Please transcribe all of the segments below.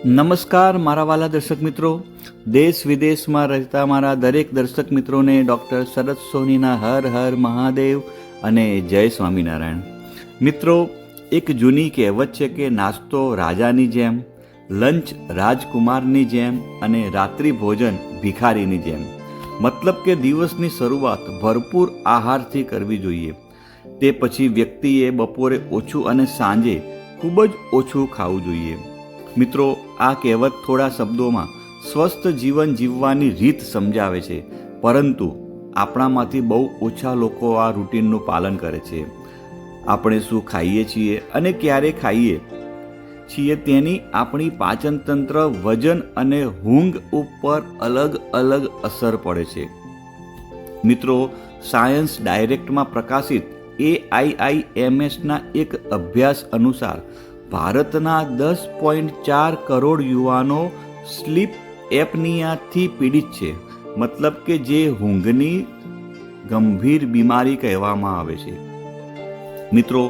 નમસ્કાર મારા વાલા દર્શક મિત્રો, દેશ વિદેશમાં રહેતા મારા દરેક દર્શક મિત્રોને ડૉક્ટર શરદ સોનીના હર હર મહાદેવ અને જય સ્વામિનારાયણ. મિત્રો, એક જૂની કહેવત છે કે નાસ્તો રાજાની જેમ, લંચ રાજકુમારની જેમ અને રાત્રિ ભોજન ભિખારીની જેમ. મતલબ કે દિવસની શરૂઆત ભરપૂર આહારથી કરવી જોઈએ. તે પછી વ્યક્તિએ બપોરે ઓછું અને સાંજે ખૂબ જ ઓછું ખાવું જોઈએ. મિત્રો, આ કહેવત થોડા શબ્દોમાં સ્વસ્થ જીવન જીવવાની રીત સમજાવે છે, પરંતુ આપણામાંથી બહુ ઓછા લોકો આ રૂટીનનું પાલન કરે છે. આપણે શું ખાઈએ છીએ અને ક્યારે ખાઈએ છીએ તેની આપણી પાચનતંત્ર, વજન અને ઊંઘ ઉપર અલગ અલગ અસર પડે છે. મિત્રો, સાયન્સ ડાયરેક્ટમાં પ્રકાશિત AIIMSના એક અભ્યાસ અનુસાર ભારતના 10.4 કરોડ યુવાનો સ્લીપ એપનિયાથી પીડિત છે. મતલબ કે જે ઊંઘની ગંભીર બીમારી કહેવામાં આવે છે. મિત્રો,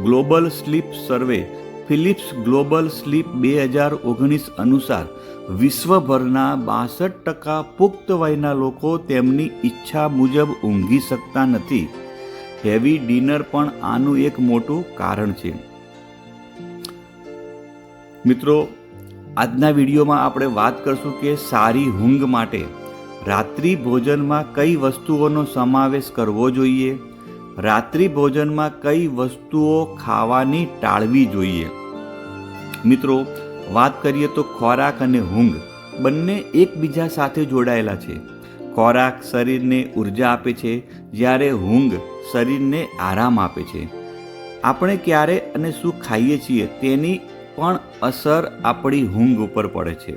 ગ્લોબલ સ્લીપ સર્વે ફિલિપ્સ ગ્લોબલ સ્લીપ 2019 અનુસાર વિશ્વભરના 62% પુખ્ત વયના લોકો તેમની ઈચ્છા મુજબ ઊંઘી શકતા નથી. હેવી ડિનર પણ આનું એક મોટું કારણ છે. મિત્રો, આજના વિડીયોમાં આપણે વાત કરશું કે સારી ઊંઘ માટે રાત્રિ ભોજનમાં કઈ વસ્તુઓનો સમાવેશ કરવો જોઈએ, રાત્રિ ભોજનમાં કઈ વસ્તુઓ ખાવાની ટાળવી જોઈએ. મિત્રો, વાત કરીએ તો ખોરાક અને ઊંઘ બંને એકબીજા સાથે જોડાયેલા છે. ખોરાક શરીરને ઉર્જા આપે છે, જ્યારે ઊંઘ શરીરને આરામ આપે છે. આપણે ક્યારે અને શું ખાઈએ છીએ તેની પણ અસર આપણી ઊંઘ ઉપર પડે છે.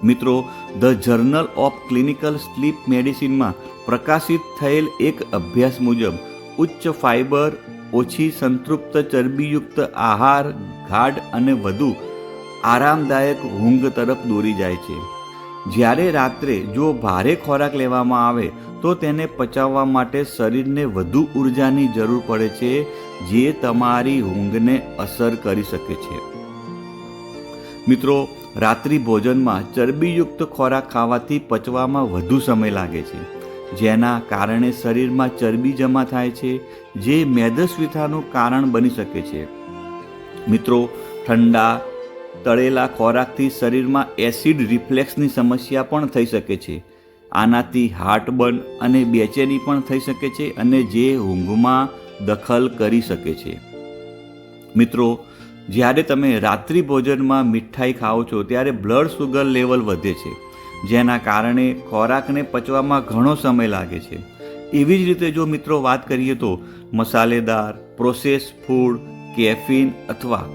મિત્રો, the journal of clinical sleep મેડિસિનમાં પ્રકાશિત થયેલ એક અભ્યાસ મુજબ ઉચ્ચ ફાઇબર, ઓછી સંતૃપ્ત ચરબીયુક્ત આહાર ગાઢ અને વધુ આરામદાયક ઊંઘ તરફ દોરી જાય છે. જ્યારે રાત્રે જો ભારે ખોરાક લેવામાં આવે તો તેને પચાવવા માટે શરીરને વધુ ઉર્જાની જરૂર પડે છે, જે તમારી ઊંઘને અસર કરી શકે છે. મિત્રો, રાત્રિ ભોજનમાં ચરબીયુક્ત ખોરાક ખાવાથી પચવામાં વધુ સમય લાગે છે, જેના કારણે શરીરમાં ચરબી જમા થાય છે, જે મેદસ્વીતાનું કારણ બની શકે છે. મિત્રો, ઠંડા તળેલા ખોરાકથી શરીરમાં એસિડ રિફ્લેક્સની સમસ્યા પણ થઈ શકે છે. આનાથી હાર્ટબર્ન અને બેચેની પણ થઈ શકે છે, અને જે ઊંઘમાં દખલ કરી શકે છે. મિત્રો, જ્યારે તમે રાત્રિ ભોજનમાં મીઠાઈ ખાઓ છો ત્યારે બ્લડ સુગર લેવલ વધે છે, જેના કારણે ખોરાકને પચવામાં ઘણો સમય લાગે છે. એવી જ રીતે જો મિત્રો વાત કરીએ તો મસાલેદાર, પ્રોસેસ ફૂડ, કેફીન અથવા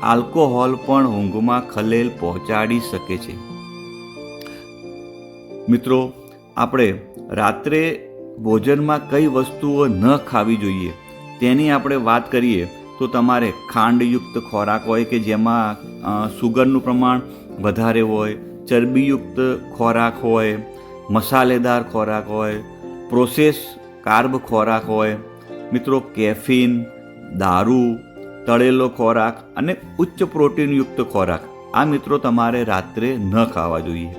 આલ્કોહોલ પણ ઊંઘમાં ખલેલ પહોંચાડી શકે છે. મિત્રો, આપણે રાત્રે ભોજનમાં કઈ વસ્તુઓ ન ખાવી જોઈએ તેની આપણે વાત કરીએ તો તમારે ખાંડયુક્ત ખોરાક હોય કે જેમાં સુગરનું પ્રમાણ વધારે હોય, ચરબીયુક્ત ખોરાક હોય, મસાલેદાર ખોરાક હોય, પ્રોસેસ કાર્બ ખોરાક હોય. મિત્રો, કેફીન, દારૂ, તળેલો ખોરાક અને ઉચ્ચ પ્રોટીનયુક્ત ખોરાક આ મિત્રો તમારે રાત્રે ન ખાવા જોઈએ.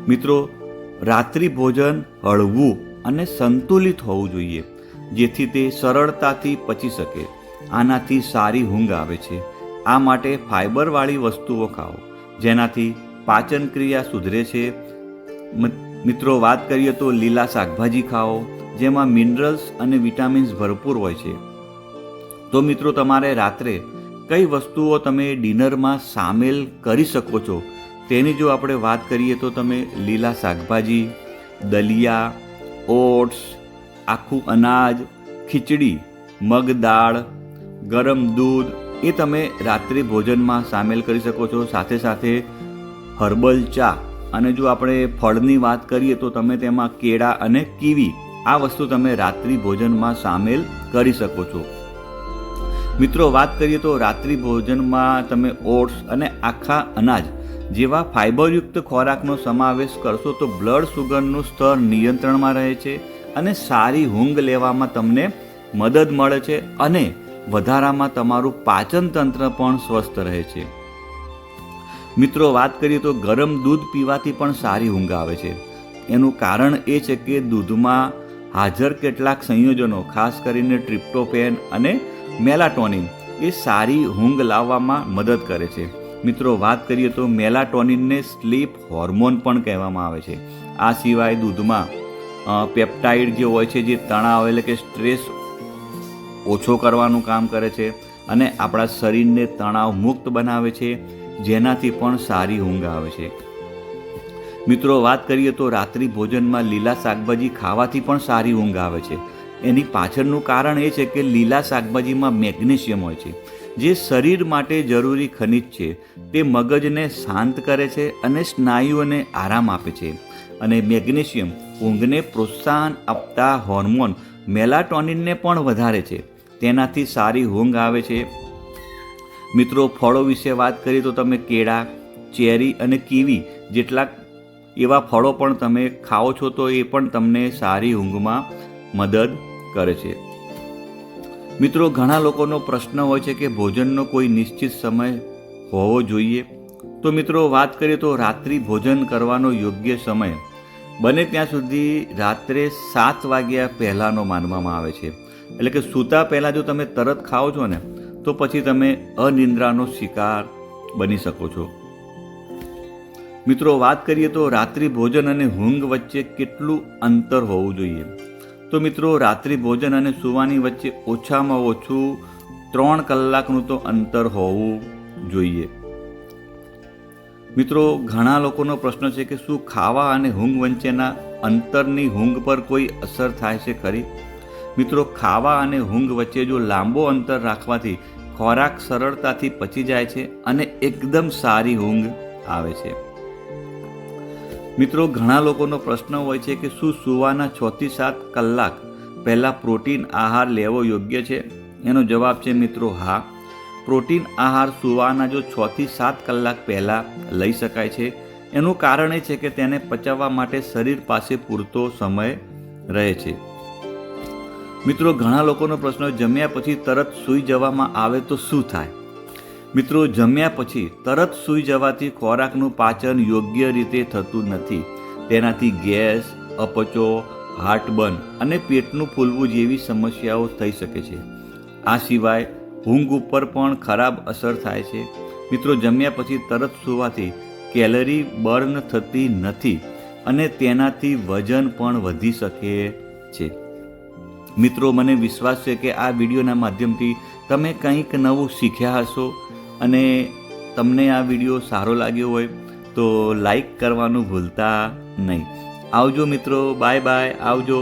મિત્રો, રાત્રિ ભોજન હળવું અને સંતુલિત હોવું જોઈએ, જેથી તે સરળતાથી પચી શકે. આનાથી સારી ઊંઘ આવે છે. આ માટે ફાઇબરવાળી વસ્તુઓ ખાઓ, જેનાથી પાચન ક્રિયા સુધરે છે. મિત્રો, વાત કરીએ તો લીલા શાકભાજી ખાઓ, જેમાં મિનરલ્સ અને વિટામિન્સ ભરપૂર હોય છે. તો મિત્રો, તમારે રાત્રે કઈ વસ્તુઓ તમે ડિનરમાં સામેલ કરી શકો છો તેની જો આપણે વાત કરીએ તો તમે લીલા શાકભાજી, દલિયા, ઓટ્સ, આખું અનાજ, ખીચડી, મગ દાળ, ગરમ દૂધ એ તમે રાત્રિ ભોજનમાં સામેલ કરી શકો છો. સાથે સાથે હર્બલ ચા, અને જો આપણે ફળની વાત કરીએ તો તમે તેમાં કેળા અને કીવી આ વસ્તુ તમે રાત્રિ ભોજનમાં સામેલ કરી શકો છો. મિત્રો, વાત કરીએ તો રાત્રિ ભોજનમાં તમે ઓટ્સ અને આખા અનાજ જેવા ફાઇબરયુક્ત ખોરાકનો સમાવેશ કરશો તો બ્લડ સુગરનું સ્તર નિયંત્રણમાં રહે છે અને સારી ઊંઘ લેવામાં તમને મદદ મળે છે, અને વધારામાં તમારું પાચન તંત્ર પણ સ્વસ્થ રહે છે. મિત્રો વાત કરીએ તો ગરમ દૂધ પીવાથી પણ સારી ઊંઘ આવે છે. એનું કારણ એ છે કે દૂધમાં હાજર કેટલાક સંયોજનો, ખાસ કરીને ટ્રિપ્ટોફેન અને મેલાટોનિન, એ સારી ઊંઘ લાવવામાં મદદ કરે છે. મિત્રો વાત કરીએ તો મેલાટોનિનને સ્લીપ હોર્મોન પણ કહેવામાં આવે છે. આ સિવાય દૂધમાં પેપ્ટાઇડ જે હોય છે, જે તણાવ એટલે કે સ્ટ્રેસ ઓછો કરવાનું કામ કરે છે અને આપણા શરીરને તણાવ મુક્ત બનાવે છે, જેનાથી પણ સારી ઊંઘ આવે છે. મિત્રો વાત કરીએ તો રાત્રિ ભોજનમાં લીલા શાકભાજી ખાવાથી પણ સારી ઊંઘ આવે છે. એની પાછળનું કારણ એ છે કે લીલા શાકભાજીમાં મેગ્નેશિયમ હોય છે, જે શરીર માટે જરૂરી ખનિજ છે. તે મગજને શાંત કરે છે અને સ્નાયુઓને આરામ આપે છે. અને મેગ્નેશિયમ ઊંઘને પ્રોત્સાહન આપતા હોર્મોન મેલાટોનિનને પણ વધારે છે. તેનાથી સારી ઊંઘ આવે છે. મિત્રો ફળો વિશે વાત કરીએ તો તમે કેળા, ચેરી અને કીવી જેટલા એવા ફળો પણ તમે ખાઓ છો તો એ પણ તમને સારી ઊંઘમાં મદદ કરે છે. મિત્રો ઘણા લોકોનો પ્રશ્ન હોય છે કે ભોજનનો કોઈ નિશ્ચિત સમય હોવો જોઈએ. તો મિત્રો વાત કરીએ તો રાત્રિ ભોજન કરવાનો યોગ્ય સમય બને ત્યાં સુધી રાત્રે 7 વાગ્યા પહેલાંનો માનવામાં આવે છે. એટલે કે સૂતા પહેલાં જો તમે તરત ખાઓ છો ને તો પછી તમે અનિદ્રાનો શિકાર બની શકો છો. મિત્રો વાત કરીએ તો રાત્રિ ભોજન અને ઊંઘ વચ્ચે કેટલું અંતર હોવું જોઈએ. તો મિત્રો રાત્રિ ભોજન અને સૂવાની વચ્ચે ઓછામાં ઓછું 3 કલાકનું તો અંતર હોવું જોઈએ. મિત્રો ઘણા લોકોનો પ્રશ્ન છે કે શું ખાવા અને ઊંઘ વચ્ચેના અંતરની ઊંઘ પર કોઈ અસર થાય છે ખરી? મિત્રો ખાવા અને ઊંઘ વચ્ચે જો લાંબો અંતર રાખવાથી ખોરાક સરળતાથી પચી જાય છે અને એકદમ સારી ઊંઘ આવે છે. મિત્રો ઘણા લોકોનો પ્રશ્ન હોય છે કે શું સૂવાના 6 થી 7 કલાક પહેલાં પ્રોટીન આહાર લેવો યોગ્ય છે? એનો જવાબ છે મિત્રો હા. પ્રોટીન આહાર સૂવાના જો 6 થી 7 કલાક પહેલાં લઈ શકાય છે. એનું કારણ એ છે કે તેને પચાવવા માટે શરીર પાસે પૂરતો સમય રહે છે. મિત્રો ઘણા લોકોનો પ્રશ્ન, જમ્યા પછી તરત સૂઈ જવામાં આવે તો શું થાય? મિત્રો જમ્યા પછી તરત સૂઈ જવાથી ખોરાકનું પાચન યોગ્ય રીતે થતું નથી. તેનાથી ગેસ, અપચો, હાર્ટબર્ન અને પેટનું ફૂલવું જેવી સમસ્યાઓ થઈ શકે છે. આ સિવાય ઊંઘ ઉપર પણ ખરાબ અસર થાય છે. મિત્રો જમ્યા પછી તરત સૂવાથી કેલરી બર્ન થતી નથી અને તેનાથી વજન પણ વધી શકે છે. મિત્રો મને વિશ્વાસ છે કે આ વિડીયોના માધ્યમથી તમે કંઈક નવું શીખ્યા હશો અને તમને આ વિડીયો સારો લાગ્યો હોય તો લાઈક કરવાનું ભૂલતા નહીં. આવજો મિત્રો, બાય બાય, આવજો.